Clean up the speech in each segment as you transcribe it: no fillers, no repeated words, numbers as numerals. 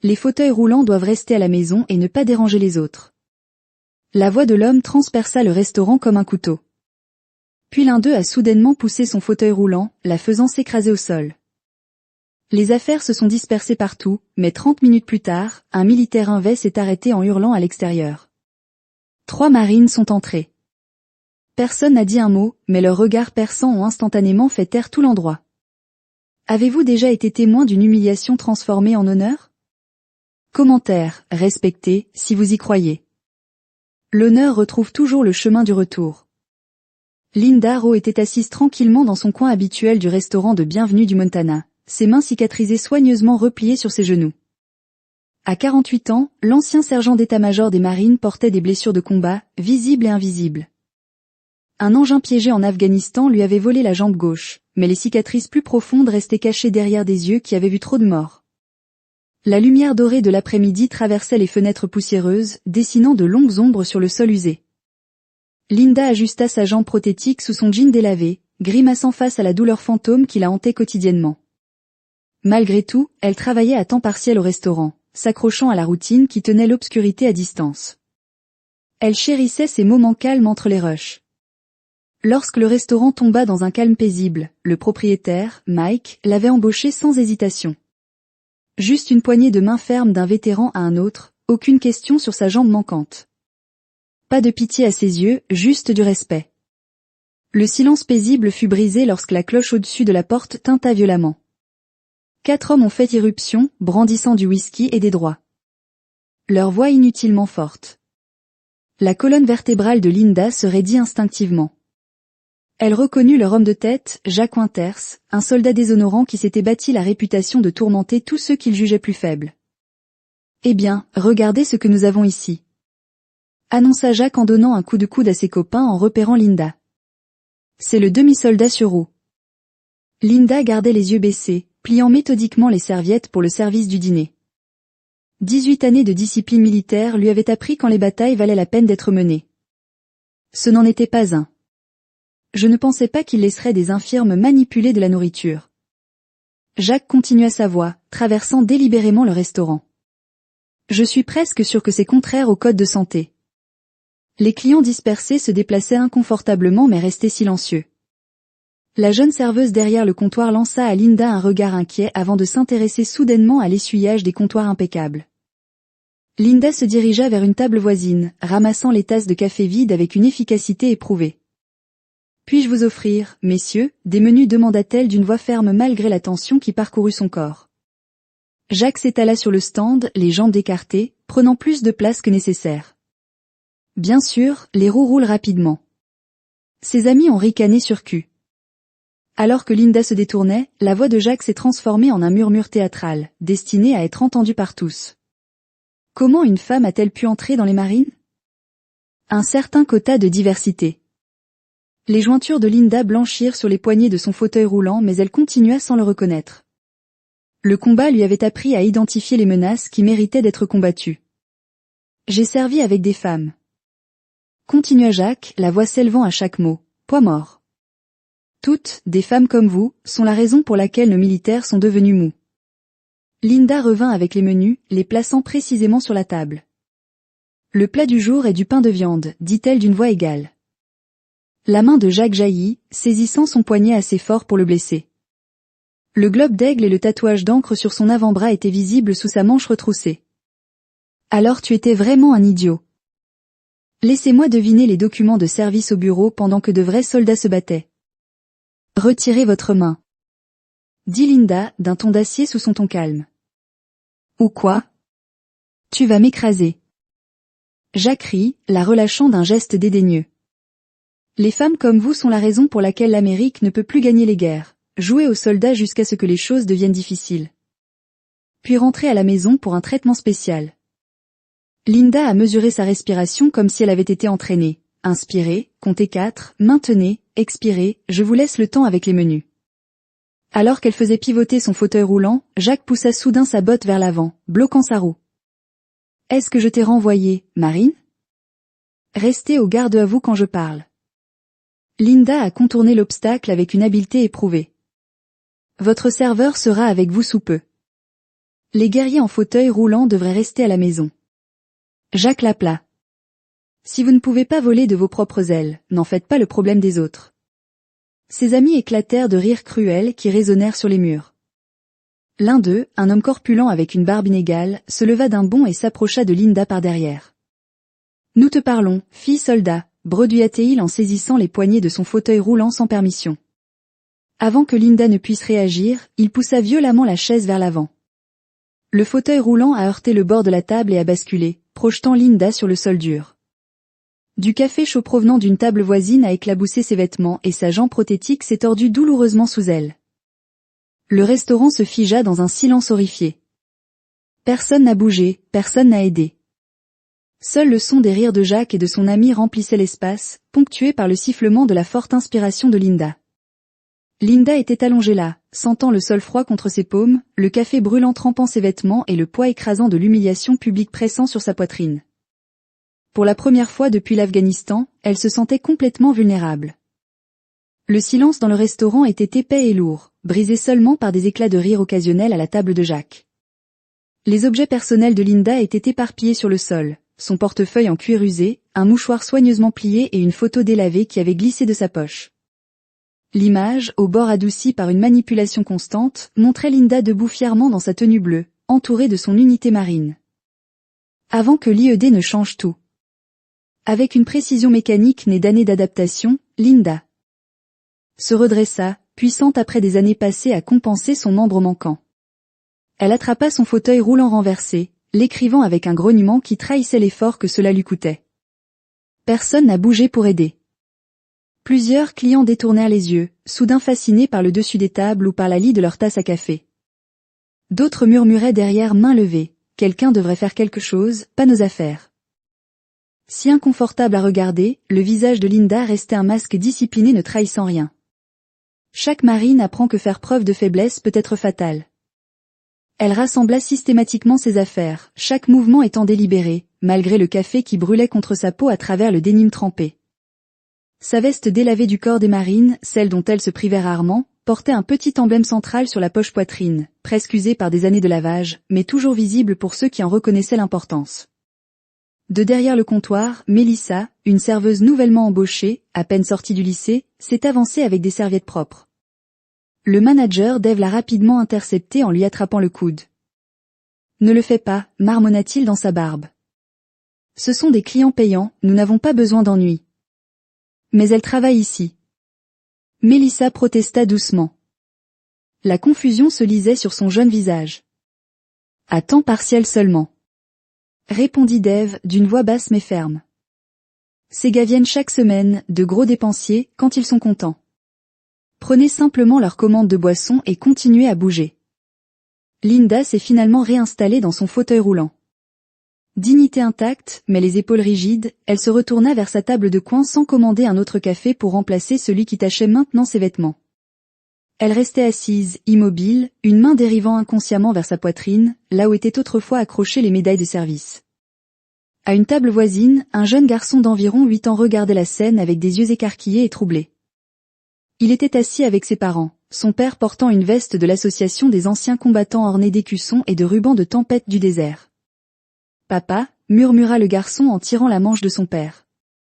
Les fauteuils roulants doivent rester à la maison et ne pas déranger les autres. La voix de l'homme transperça le restaurant comme un couteau. Puis l'un d'eux a soudainement poussé son fauteuil roulant, la faisant s'écraser au sol. Les affaires se sont dispersées partout, mais 30 minutes plus tard, un militaire invet s'est arrêté en hurlant à l'extérieur. 3 marines sont entrés. Personne n'a dit un mot, mais leurs regards perçants ont instantanément fait taire tout l'endroit. Avez-vous déjà été témoin d'une humiliation transformée en honneur? Commentaire, respectez, si vous y croyez. L'honneur retrouve toujours le chemin du retour. Linda Rowe était assise tranquillement dans son coin habituel du restaurant de bienvenue du Montana, ses mains cicatrisées soigneusement repliées sur ses genoux. À 48 ans, l'ancien sergent d'état-major des marines portait des blessures de combat, visibles et invisibles. Un engin piégé en Afghanistan lui avait volé la jambe gauche, mais les cicatrices plus profondes restaient cachées derrière des yeux qui avaient vu trop de morts. La lumière dorée de l'après-midi traversait les fenêtres poussiéreuses, dessinant de longues ombres sur le sol usé. Linda ajusta sa jambe prothétique sous son jean délavé, grimaçant face à la douleur fantôme qui la hantait quotidiennement. Malgré tout, elle travaillait à temps partiel au restaurant, s'accrochant à la routine qui tenait l'obscurité à distance. Elle chérissait ces moments calmes entre les rushs. Lorsque le restaurant tomba dans un calme paisible, le propriétaire, Mike, l'avait embauché sans hésitation. Juste une poignée de main ferme d'un vétéran à un autre, aucune question sur sa jambe manquante. Pas de pitié à ses yeux, juste du respect. Le silence paisible fut brisé lorsque la cloche au-dessus de la porte tinta violemment. 4 hommes ont fait irruption, brandissant du whisky et des droits. Leur voix inutilement forte. La colonne vertébrale de Linda se raidit instinctivement. Elle reconnut leur homme de tête, Jack Winters, un soldat déshonorant qui s'était bâti la réputation de tourmenter tous ceux qu'il jugeait plus faibles. « Eh bien, regardez ce que nous avons ici. » annonça Jack en donnant un coup de coude à ses copains en repérant Linda. « C'est le demi-soldat sur roue. » Linda gardait les yeux baissés, pliant méthodiquement les serviettes pour le service du dîner. 18 années de discipline militaire lui avaient appris quand les batailles valaient la peine d'être menées. Ce n'en était pas un. Je ne pensais pas qu'il laisserait des infirmes manipuler de la nourriture. Jacques continua sa voix, traversant délibérément le restaurant. Je suis presque sûr que c'est contraire au code de santé. Les clients dispersés se déplaçaient inconfortablement mais restaient silencieux. La jeune serveuse derrière le comptoir lança à Linda un regard inquiet avant de s'intéresser soudainement à l'essuyage des comptoirs impeccables. Linda se dirigea vers une table voisine, ramassant les tasses de café vides avec une efficacité éprouvée. « Puis-je vous offrir, messieurs, des menus » demanda-t-elle d'une voix ferme malgré la tension qui parcourut son corps. Jacques s'étala sur le stand, les jambes écartées, prenant plus de place que nécessaire. Bien sûr, les roues roulent rapidement. Ses amis ont ricané sur cul. Alors que Linda se détournait, la voix de Jacques s'est transformée en un murmure théâtral, destiné à être entendu par tous. Comment une femme a-t-elle pu entrer dans les marines? Un certain quota de diversité. Les jointures de Linda blanchirent sur les poignées de son fauteuil roulant mais elle continua sans le reconnaître. Le combat lui avait appris à identifier les menaces qui méritaient d'être combattues. J'ai servi avec des femmes. Continua Jacques, la voix s'élevant à chaque mot. Poids mort. Toutes, des femmes comme vous, sont la raison pour laquelle nos militaires sont devenus mous. Linda revint avec les menus, les plaçant précisément sur la table. Le plat du jour est du pain de viande, dit-elle d'une voix égale. La main de Jacques jaillit, saisissant son poignet assez fort pour le blesser. Le globe d'aigle et le tatouage d'encre sur son avant-bras étaient visibles sous sa manche retroussée. Alors tu étais vraiment un idiot. Laissez-moi deviner les documents de service au bureau pendant que de vrais soldats se battaient. Retirez votre main. Dit Linda, d'un ton d'acier sous son ton calme. Ou quoi? Tu vas m'écraser. Jacques rit, la relâchant d'un geste dédaigneux. Les femmes comme vous sont la raison pour laquelle l'Amérique ne peut plus gagner les guerres, jouer aux soldats jusqu'à ce que les choses deviennent difficiles. Puis rentrer à la maison pour un traitement spécial. Linda a mesuré sa respiration comme si elle avait été entraînée. Inspirez, comptez 4, maintenez, expirez, je vous laisse le temps avec les menus. Alors qu'elle faisait pivoter son fauteuil roulant, Jacques poussa soudain sa botte vers l'avant, bloquant sa roue. Est-ce que je t'ai renvoyé, Marine? Restez au garde à vous quand je parle. Linda a contourné l'obstacle avec une habileté éprouvée. Votre serveur sera avec vous sous peu. Les guerriers en fauteuil roulant devraient rester à la maison. Jacques Laplat. Si vous ne pouvez pas voler de vos propres ailes, n'en faites pas le problème des autres. Ses amis éclatèrent de rires cruels qui résonnèrent sur les murs. L'un d'eux, un homme corpulent avec une barbe inégale, se leva d'un bond et s'approcha de Linda par derrière. « Nous te parlons, fille soldat », bredouilla-t-il en saisissant les poignées de son fauteuil roulant sans permission. Avant que Linda ne puisse réagir, il poussa violemment la chaise vers l'avant. Le fauteuil roulant a heurté le bord de la table et a basculé, projetant Linda sur le sol dur. Du café chaud provenant d'une table voisine a éclaboussé ses vêtements et sa jambe prothétique s'est tordue douloureusement sous elle. Le restaurant se figea dans un silence horrifié. Personne n'a bougé, personne n'a aidé. Seul le son des rires de Jacques et de son ami remplissait l'espace, ponctué par le sifflement de la forte inspiration de Linda. Linda était allongée là, sentant le sol froid contre ses paumes, le café brûlant trempant ses vêtements et le poids écrasant de l'humiliation publique pressant sur sa poitrine. Pour la première fois depuis l'Afghanistan, elle se sentait complètement vulnérable. Le silence dans le restaurant était épais et lourd, brisé seulement par des éclats de rire occasionnels à la table de Jacques. Les objets personnels de Linda étaient éparpillés sur le sol, son portefeuille en cuir usé, un mouchoir soigneusement plié et une photo délavée qui avait glissé de sa poche. L'image, au bord adouci par une manipulation constante, montrait Linda debout fièrement dans sa tenue bleue, entourée de son unité marine. Avant que l'IED ne change tout. Avec une précision mécanique née d'années d'adaptation, Linda se redressa, puissante après des années passées à compenser son membre manquant. Elle attrapa son fauteuil roulant renversé, l'écrivant avec un grognement qui trahissait l'effort que cela lui coûtait. Personne n'a bougé pour aider. Plusieurs clients détournèrent les yeux, soudain fascinés par le dessus des tables ou par la lie de leur tasse à café. D'autres murmuraient derrière main levée, « Quelqu'un devrait faire quelque chose, pas nos affaires ». Si inconfortable à regarder, le visage de Linda restait un masque discipliné ne trahissant rien. Chaque marine apprend que faire preuve de faiblesse peut être fatal. Elle rassembla systématiquement ses affaires, chaque mouvement étant délibéré, malgré le café qui brûlait contre sa peau à travers le dénime trempé. Sa veste délavée du corps des marines, celle dont elle se privait rarement, portait un petit emblème central sur la poche poitrine, presque usé par des années de lavage, mais toujours visible pour ceux qui en reconnaissaient l'importance. De derrière le comptoir, Mélissa, une serveuse nouvellement embauchée, à peine sortie du lycée, s'est avancée avec des serviettes propres. Le manager Dave l'a rapidement interceptée en lui attrapant le coude. « Ne le fais pas », marmonna-t-il dans sa barbe. « Ce sont des clients payants, nous n'avons pas besoin d'ennui. »« Mais elle travaille ici. » Mélissa protesta doucement. La confusion se lisait sur son jeune visage. « À temps partiel seulement. » Répondit Dave d'une voix basse mais ferme. Ces gars viennent chaque semaine, de gros dépensiers, quand ils sont contents. Prenez simplement leur commande de boisson et continuez à bouger. Linda s'est finalement réinstallée dans son fauteuil roulant. Dignité intacte, mais les épaules rigides, elle se retourna vers sa table de coin sans commander un autre café pour remplacer celui qui tachait maintenant ses vêtements. Elle restait assise, immobile, une main dérivant inconsciemment vers sa poitrine, là où étaient autrefois accrochées les médailles de service. À une table voisine, un jeune garçon d'environ 8 ans regardait la scène avec des yeux écarquillés et troublés. Il était assis avec ses parents, son père portant une veste de l'association des anciens combattants ornée d'écussons et de rubans de tempête du désert. « Papa », murmura le garçon en tirant la manche de son père.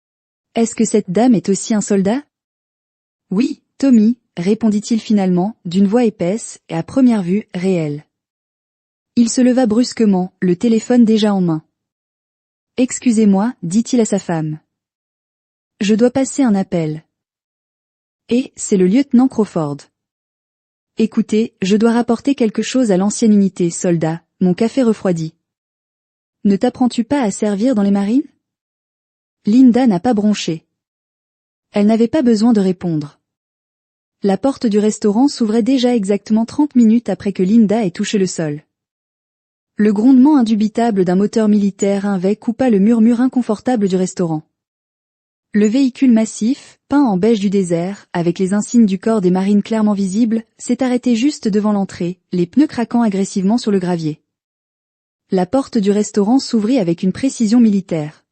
« Est-ce que cette dame est aussi un soldat ?»« Oui, Tommy », répondit-il finalement, d'une voix épaisse et à première vue, réelle. Il se leva brusquement, le téléphone déjà en main. « Excusez-moi, dit-il à sa femme. Je dois passer un appel. Et, c'est le lieutenant Crawford. Écoutez, je dois rapporter quelque chose à l'ancienne unité, soldat, mon café refroidi. Ne t'apprends-tu pas à servir dans les marines ? Linda n'a pas bronché. Elle n'avait pas besoin de répondre. La porte du restaurant s'ouvrait déjà exactement 30 minutes après que Linda ait touché le sol. Le grondement indubitable d'un moteur militaire V coupa le murmure inconfortable du restaurant. Le véhicule massif, peint en beige du désert, avec les insignes du corps des marines clairement visibles, s'est arrêté juste devant l'entrée, les pneus craquant agressivement sur le gravier. La porte du restaurant s'ouvrit avec une précision militaire.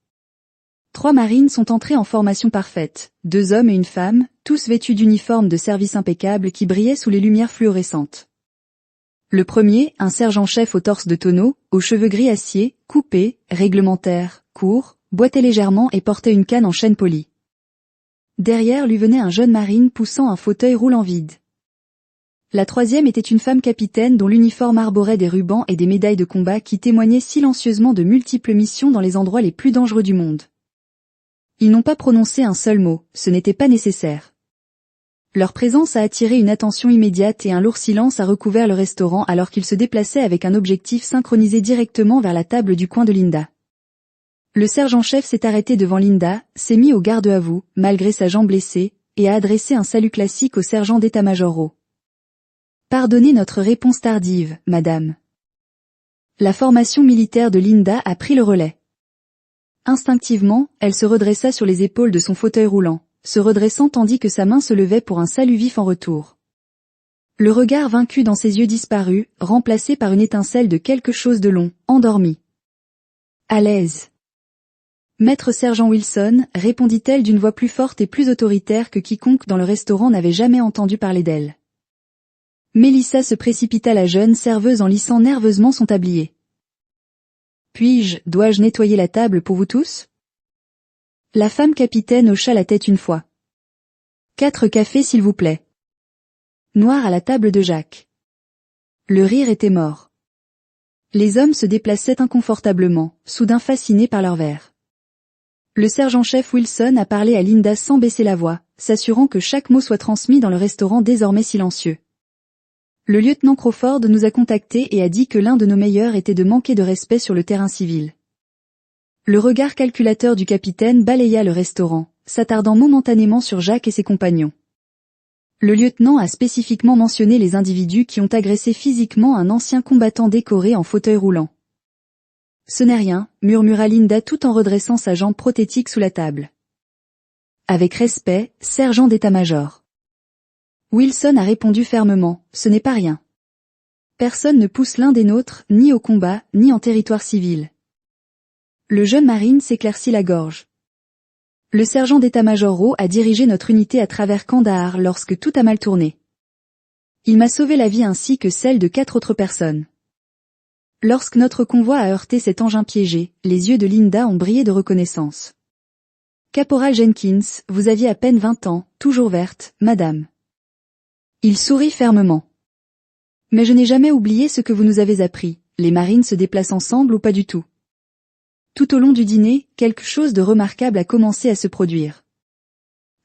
3 marines sont entrés en formation parfaite, 2 hommes et une femme, tous vêtus d'uniformes de service impeccables qui brillaient sous les lumières fluorescentes. Le premier, un sergent-chef au torse de tonneau, aux cheveux gris acier, coupés, réglementaires, courts, boitait légèrement et portait une canne en chêne poli. Derrière lui venait un jeune marine poussant un fauteuil roulant vide. La troisième était une femme capitaine dont l'uniforme arborait des rubans et des médailles de combat qui témoignaient silencieusement de multiples missions dans les endroits les plus dangereux du monde. Ils n'ont pas prononcé un seul mot, ce n'était pas nécessaire. Leur présence a attiré une attention immédiate et un lourd silence a recouvert le restaurant alors qu'ils se déplaçaient avec un objectif synchronisé directement vers la table du coin de Linda. Le sergent-chef s'est arrêté devant Linda, s'est mis au garde à vous, malgré sa jambe blessée, et a adressé un salut classique au sergent d'état-major Rowe. Pardonnez notre réponse tardive, madame. La formation militaire de Linda a pris le relais. Instinctivement, elle se redressa sur les épaules de son fauteuil roulant, se redressant tandis que sa main se levait pour un salut vif en retour. Le regard vaincu dans ses yeux disparut, remplacé par une étincelle de quelque chose de long, endormi. À l'aise. Maître sergent Wilson, répondit-elle d'une voix plus forte et plus autoritaire que quiconque dans le restaurant n'avait jamais entendu parler d'elle. Mélissa se précipita la jeune serveuse en lissant nerveusement son tablier. Dois-je nettoyer la table pour vous tous? La femme capitaine hocha la tête une fois. 4 cafés s'il vous plaît. Noir à la table de Jacques. Le rire était mort. Les hommes se déplaçaient inconfortablement, soudain fascinés par leur verre. Le sergent-chef Wilson a parlé à Linda sans baisser la voix, s'assurant que chaque mot soit transmis dans le restaurant désormais silencieux. Le lieutenant Crawford nous a contactés et a dit que l'un de nos meilleurs était de manquer de respect sur le terrain civil. Le regard calculateur du capitaine balaya le restaurant, s'attardant momentanément sur Jacques et ses compagnons. Le lieutenant a spécifiquement mentionné les individus qui ont agressé physiquement un ancien combattant décoré en fauteuil roulant. Ce n'est rien, murmura Linda tout en redressant sa jambe prothétique sous la table. Avec respect, sergent d'état-major. Wilson a répondu fermement, ce n'est pas rien. Personne ne pousse l'un des nôtres, ni au combat, ni en territoire civil. Le jeune marine s'éclaircit la gorge. Le sergent d'état-major Rowe a dirigé notre unité à travers Kandahar lorsque tout a mal tourné. Il m'a sauvé la vie ainsi que celle de 4 autres personnes. Lorsque notre convoi a heurté cet engin piégé, les yeux de Linda ont brillé de reconnaissance. Caporal Jenkins, vous aviez à peine 20 ans, toujours verte, madame. Il sourit fermement. Mais je n'ai jamais oublié ce que vous nous avez appris, les marines se déplacent ensemble ou pas du tout. Tout au long du dîner, quelque chose de remarquable a commencé à se produire.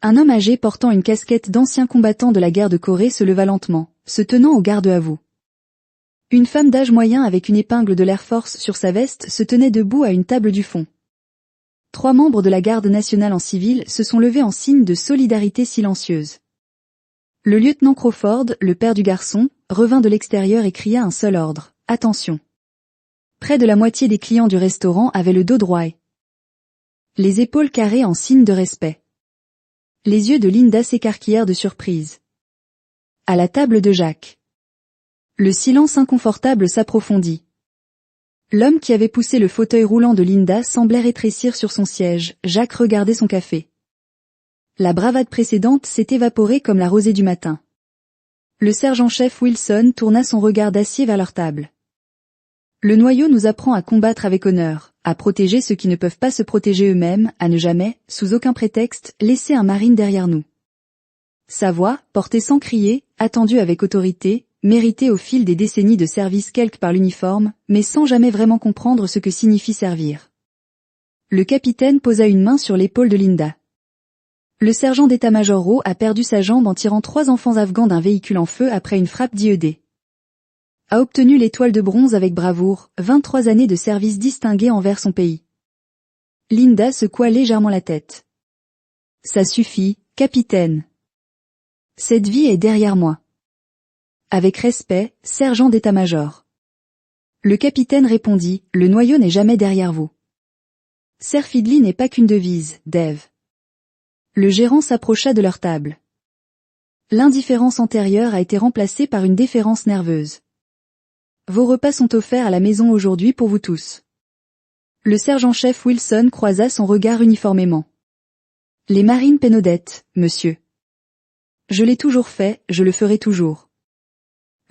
Un homme âgé portant une casquette d'ancien combattant de la guerre de Corée se leva lentement, se tenant au garde à vous. Une femme d'âge moyen avec une épingle de l'Air Force sur sa veste se tenait debout à une table du fond. 3 membres de la garde nationale en civil se sont levés en signe de solidarité silencieuse. Le lieutenant Crawford, le père du garçon, revint de l'extérieur et cria un seul ordre, « Attention !» Près de la moitié des clients du restaurant avaient le dos droit et les épaules carrées en signe de respect. Les yeux de Linda s'écarquillèrent de surprise. À la table de Jacques. Le silence inconfortable s'approfondit. L'homme qui avait poussé le fauteuil roulant de Linda semblait rétrécir sur son siège, Jacques regardait son café. La bravade précédente s'est évaporée comme la rosée du matin. Le sergent-chef Wilson tourna son regard d'acier vers leur table. Le noyau nous apprend à combattre avec honneur, à protéger ceux qui ne peuvent pas se protéger eux-mêmes, à ne jamais, sous aucun prétexte, laisser un marine derrière nous. Sa voix, portée sans crier, attendue avec autorité, méritait au fil des décennies de service quelque par l'uniforme, mais sans jamais vraiment comprendre ce que signifie servir. Le capitaine posa une main sur l'épaule de Linda. Le sergent d'état-major Rowe a perdu sa jambe en tirant 3 enfants afghans d'un véhicule en feu après une frappe d'IED. A obtenu l'étoile de bronze avec bravoure, 23 années de service distingué envers son pays. Linda secoua légèrement la tête. Ça suffit, capitaine. Cette vie est derrière moi. Avec respect, sergent d'état-major. Le capitaine répondit, le noyau n'est jamais derrière vous. Sir Fidley n'est pas qu'une devise, Dave. Le gérant s'approcha de leur table. L'indifférence antérieure a été remplacée par une déférence nerveuse. Vos repas sont offerts à la maison aujourd'hui pour vous tous. Le sergent-chef Wilson croisa son regard uniformément. Les marines paient nos dettes, monsieur. Je l'ai toujours fait, je le ferai toujours.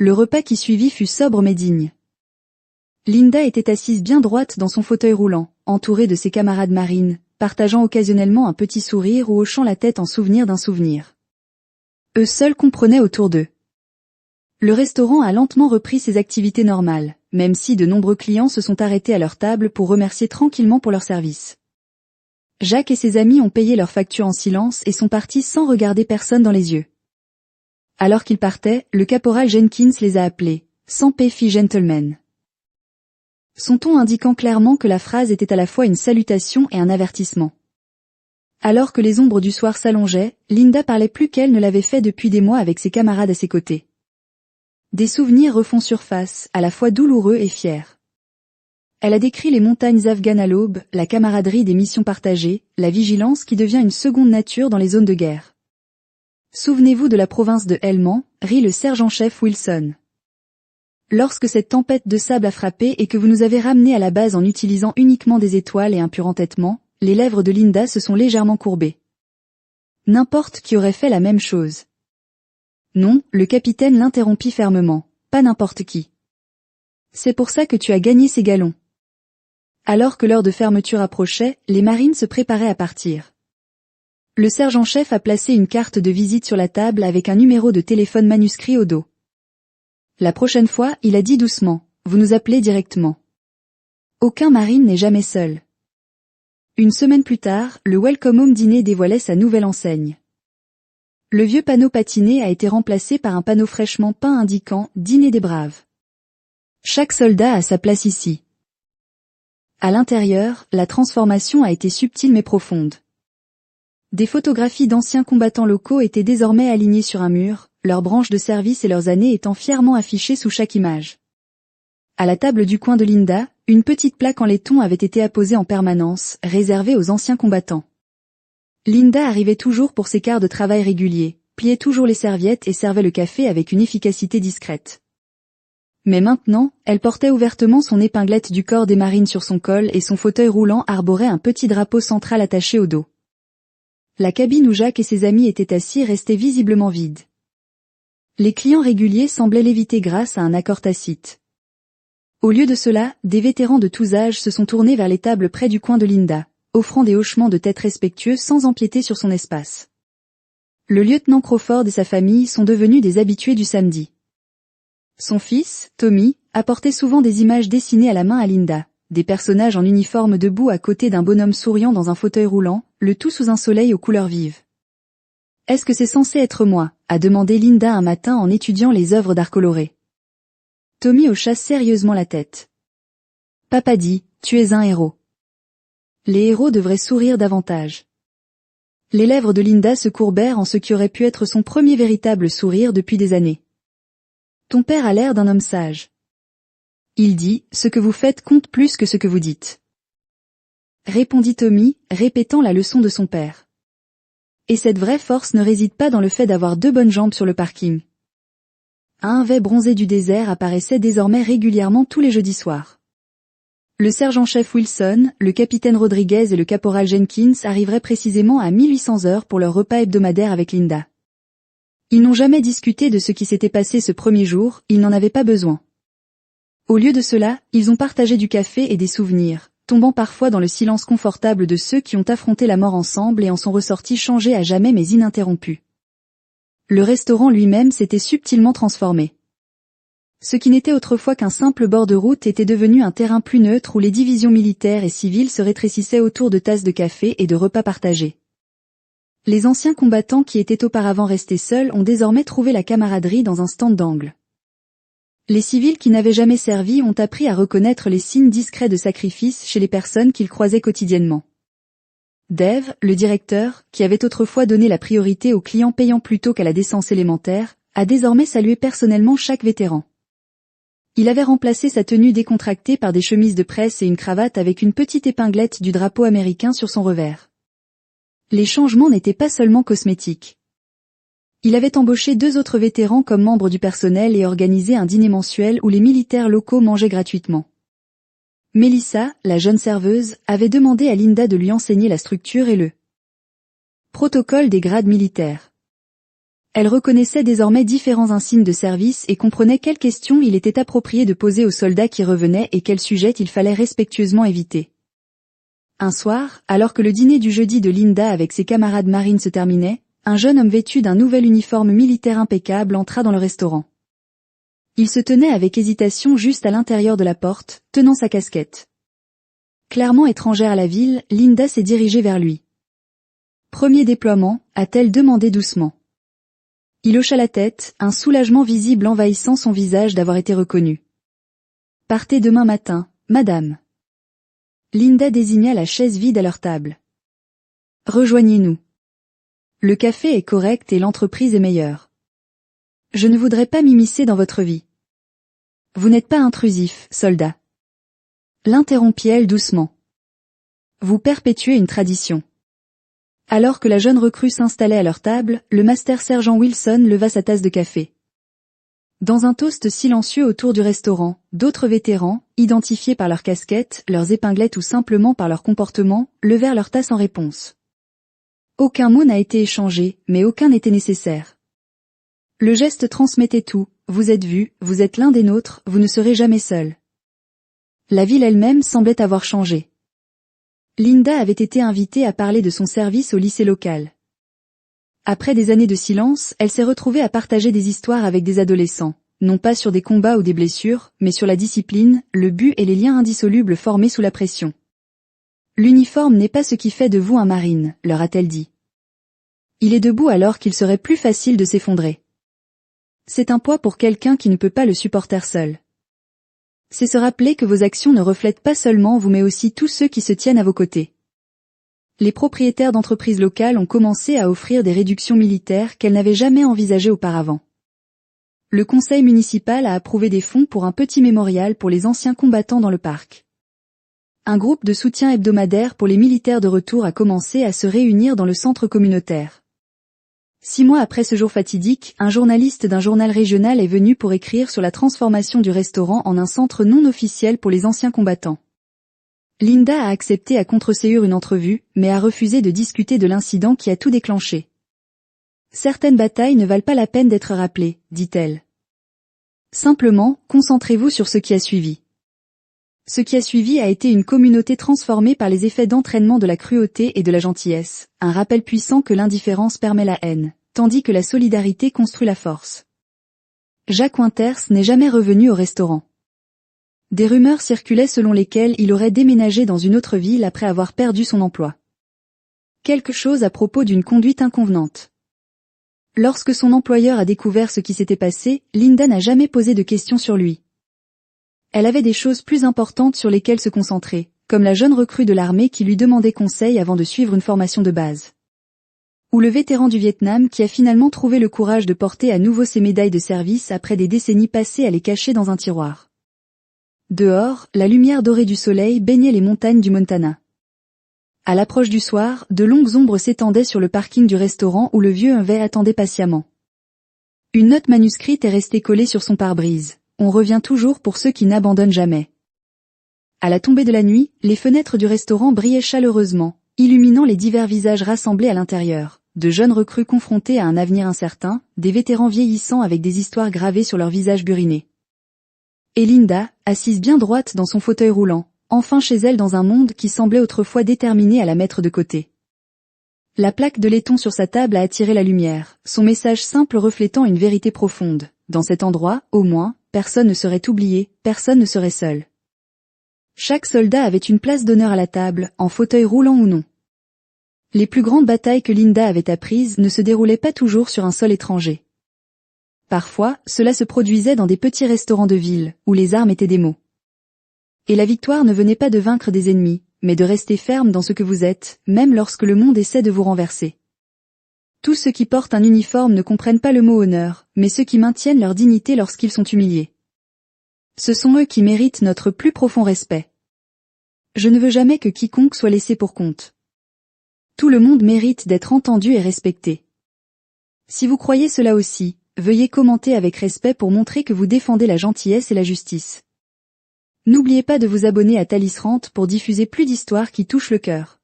Le repas qui suivit fut sobre mais digne. Linda était assise bien droite dans son fauteuil roulant, entourée de ses camarades marines, partageant occasionnellement un petit sourire ou hochant la tête en souvenir d'un souvenir. Eux seuls comprenaient autour d'eux. Le restaurant a lentement repris ses activités normales, même si de nombreux clients se sont arrêtés à leur table pour remercier tranquillement pour leur service. Jacques et ses amis ont payé leurs factures en silence et sont partis sans regarder personne dans les yeux. Alors qu'ils partaient, le caporal Jenkins les a appelés « Sans paix fit gentlemen ». Son ton indiquant clairement que la phrase était à la fois une salutation et un avertissement. Alors que les ombres du soir s'allongeaient, Linda parlait plus qu'elle ne l'avait fait depuis des mois avec ses camarades à ses côtés. Des souvenirs refont surface, à la fois douloureux et fiers. Elle a décrit les montagnes afghanes à l'aube, la camaraderie des missions partagées, la vigilance qui devient une seconde nature dans les zones de guerre. Souvenez-vous de la province de Helmand, rit le sergent-chef Wilson. Lorsque cette tempête de sable a frappé et que vous nous avez ramenés à la base en utilisant uniquement des étoiles et un pur entêtement, les lèvres de Linda se sont légèrement courbées. N'importe qui aurait fait la même chose. Non, le capitaine l'interrompit fermement, pas n'importe qui. C'est pour ça que tu as gagné ces galons. Alors que l'heure de fermeture approchait, les marines se préparaient à partir. Le sergent-chef a placé une carte de visite sur la table avec un numéro de téléphone manuscrit au dos. La prochaine fois, il a dit doucement, vous nous appelez directement. Aucun marine n'est jamais seul. Une semaine plus tard, le Welcome Home Dîner dévoilait sa nouvelle enseigne. Le vieux panneau patiné a été remplacé par un panneau fraîchement peint indiquant « Dîner des braves ». Chaque soldat a sa place ici. À l'intérieur, la transformation a été subtile mais profonde. Des photographies d'anciens combattants locaux étaient désormais alignées sur un mur, leurs branches de service et leurs années étant fièrement affichées sous chaque image. À la table du coin de Linda, une petite plaque en laiton avait été apposée en permanence, réservée aux anciens combattants. Linda arrivait toujours pour ses quarts de travail réguliers, pliait toujours les serviettes et servait le café avec une efficacité discrète. Mais maintenant, elle portait ouvertement son épinglette du corps des marines sur son col et son fauteuil roulant arborait un petit drapeau central attaché au dos. La cabine où Jacques et ses amis étaient assis restait visiblement vide. Les clients réguliers semblaient l'éviter grâce à un accord tacite. Au lieu de cela, des vétérans de tous âges se sont tournés vers les tables près du coin de Linda, offrant des hochements de tête respectueux sans empiéter sur son espace. Le lieutenant Crawford et sa famille sont devenus des habitués du samedi. Son fils, Tommy, apportait souvent des images dessinées à la main à Linda, des personnages en uniforme debout à côté d'un bonhomme souriant dans un fauteuil roulant, le tout sous un soleil aux couleurs vives. « Est-ce que c'est censé être moi ?» a demandé Linda un matin en étudiant les œuvres d'art coloré. Tommy hocha sérieusement la tête. « Papa dit, tu es un héros. » Les héros devraient sourire davantage. Les lèvres de Linda se courbèrent en ce qui aurait pu être son premier véritable sourire depuis des années. Ton père a l'air d'un homme sage. Il dit, ce que vous faites compte plus que ce que vous dites. Répondit Tommy, répétant la leçon de son père. Et cette vraie force ne réside pas dans le fait d'avoir deux bonnes jambes sur le parking. Un V bronzé du désert apparaissait désormais régulièrement tous les jeudis soirs. Le sergent-chef Wilson, le capitaine Rodriguez et le caporal Jenkins arriveraient précisément à 1800 heures pour leur repas hebdomadaire avec Linda. Ils n'ont jamais discuté de ce qui s'était passé ce premier jour, ils n'en avaient pas besoin. Au lieu de cela, ils ont partagé du café et des souvenirs, tombant parfois dans le silence confortable de ceux qui ont affronté la mort ensemble et en sont ressortis changés à jamais mais ininterrompus. Le restaurant lui-même s'était subtilement transformé. Ce qui n'était autrefois qu'un simple bord de route était devenu un terrain plus neutre où les divisions militaires et civiles se rétrécissaient autour de tasses de café et de repas partagés. Les anciens combattants qui étaient auparavant restés seuls ont désormais trouvé la camaraderie dans un stand d'angle. Les civils qui n'avaient jamais servi ont appris à reconnaître les signes discrets de sacrifice chez les personnes qu'ils croisaient quotidiennement. Dave, le directeur, qui avait autrefois donné la priorité aux clients payants plutôt qu'à la décence élémentaire, a désormais salué personnellement chaque vétéran. Il avait remplacé sa tenue décontractée par des chemises de presse et une cravate avec une petite épinglette du drapeau américain sur son revers. Les changements n'étaient pas seulement cosmétiques. Il avait embauché 2 autres vétérans comme membres du personnel et organisé un dîner mensuel où les militaires locaux mangeaient gratuitement. Melissa, la jeune serveuse, avait demandé à Linda de lui enseigner la structure et le protocole des grades militaires. Elle reconnaissait désormais différents insignes de service et comprenait quelles questions il était approprié de poser aux soldats qui revenaient et quels sujets il fallait respectueusement éviter. Un soir, alors que le dîner du jeudi de Linda avec ses camarades marines se terminait, un jeune homme vêtu d'un nouvel uniforme militaire impeccable entra dans le restaurant. Il se tenait avec hésitation juste à l'intérieur de la porte, tenant sa casquette. Clairement étrangère à la ville, Linda s'est dirigée vers lui. « Premier déploiement », a-t-elle demandé doucement. Il hocha la tête, un soulagement visible envahissant son visage d'avoir été reconnu. « Partez demain matin, madame. » Linda désigna la chaise vide à leur table. « Rejoignez-nous. Le café est correct et l'entreprise est meilleure. Je ne voudrais pas m'immiscer dans votre vie. Vous n'êtes pas intrusif, soldat. » L'interrompit-elle doucement. « Vous perpétuez une tradition. » Alors que la jeune recrue s'installait à leur table, le master sergent Wilson leva sa tasse de café. Dans un toast silencieux autour du restaurant, d'autres vétérans, identifiés par leurs casquettes, leurs épinglettes ou simplement par leur comportement, levèrent leur tasse en réponse. Aucun mot n'a été échangé, mais aucun n'était nécessaire. Le geste transmettait tout, vous êtes vus, vous êtes l'un des nôtres, vous ne serez jamais seuls. La ville elle-même semblait avoir changé. Linda avait été invitée à parler de son service au lycée local. Après des années de silence, elle s'est retrouvée à partager des histoires avec des adolescents, non pas sur des combats ou des blessures, mais sur la discipline, le but et les liens indissolubles formés sous la pression. L'uniforme n'est pas ce qui fait de vous un marine, leur a-t-elle dit. Il est debout alors qu'il serait plus facile de s'effondrer. C'est un poids pour quelqu'un qui ne peut pas le supporter seul. C'est se rappeler que vos actions ne reflètent pas seulement vous mais aussi tous ceux qui se tiennent à vos côtés. Les propriétaires d'entreprises locales ont commencé à offrir des réductions militaires qu'elles n'avaient jamais envisagées auparavant. Le conseil municipal a approuvé des fonds pour un petit mémorial pour les anciens combattants dans le parc. Un groupe de soutien hebdomadaire pour les militaires de retour a commencé à se réunir dans le centre communautaire. 6 mois après ce jour fatidique, un journaliste d'un journal régional est venu pour écrire sur la transformation du restaurant en un centre non officiel pour les anciens combattants. Linda a accepté à contre-ségur une entrevue, mais a refusé de discuter de l'incident qui a tout déclenché. Certaines batailles ne valent pas la peine d'être rappelées, dit-elle. Simplement, concentrez-vous sur ce qui a suivi. Ce qui a suivi a été une communauté transformée par les effets d'entraînement de la cruauté et de la gentillesse, un rappel puissant que l'indifférence permet la haine, tandis que la solidarité construit la force. Jacques Winters n'est jamais revenu au restaurant. Des rumeurs circulaient selon lesquelles il aurait déménagé dans une autre ville après avoir perdu son emploi. Quelque chose à propos d'une conduite inconvenante. Lorsque son employeur a découvert ce qui s'était passé, Linda n'a jamais posé de questions sur lui. Elle avait des choses plus importantes sur lesquelles se concentrer, comme la jeune recrue de l'armée qui lui demandait conseil avant de suivre une formation de base. Ou le vétéran du Vietnam qui a finalement trouvé le courage de porter à nouveau ses médailles de service après des décennies passées à les cacher dans un tiroir. Dehors, la lumière dorée du soleil baignait les montagnes du Montana. À l'approche du soir, de longues ombres s'étendaient sur le parking du restaurant où le vieux Hunvey attendait patiemment. Une note manuscrite est restée collée sur son pare-brise. On revient toujours pour ceux qui n'abandonnent jamais. À la tombée de la nuit, les fenêtres du restaurant brillaient chaleureusement, illuminant les divers visages rassemblés à l'intérieur, de jeunes recrues confrontés à un avenir incertain, des vétérans vieillissants avec des histoires gravées sur leurs visages burinés. Et Linda, assise bien droite dans son fauteuil roulant, enfin chez elle dans un monde qui semblait autrefois déterminé à la mettre de côté. La plaque de laiton sur sa table a attiré la lumière, son message simple reflétant une vérité profonde. Dans cet endroit, au moins, personne ne serait oublié, personne ne serait seul. Chaque soldat avait une place d'honneur à la table, en fauteuil roulant ou non. Les plus grandes batailles que Linda avait apprises ne se déroulaient pas toujours sur un sol étranger. Parfois, cela se produisait dans des petits restaurants de ville, où les armes étaient des mots. Et la victoire ne venait pas de vaincre des ennemis, mais de rester ferme dans ce que vous êtes, même lorsque le monde essaie de vous renverser. Tous ceux qui portent un uniforme ne comprennent pas le mot honneur, mais ceux qui maintiennent leur dignité lorsqu'ils sont humiliés. Ce sont eux qui méritent notre plus profond respect. Je ne veux jamais que quiconque soit laissé pour compte. Tout le monde mérite d'être entendu et respecté. Si vous croyez cela aussi, veuillez commenter avec respect pour montrer que vous défendez la gentillesse et la justice. N'oubliez pas de vous abonner à Thalys Rant pour diffuser plus d'histoires qui touchent le cœur.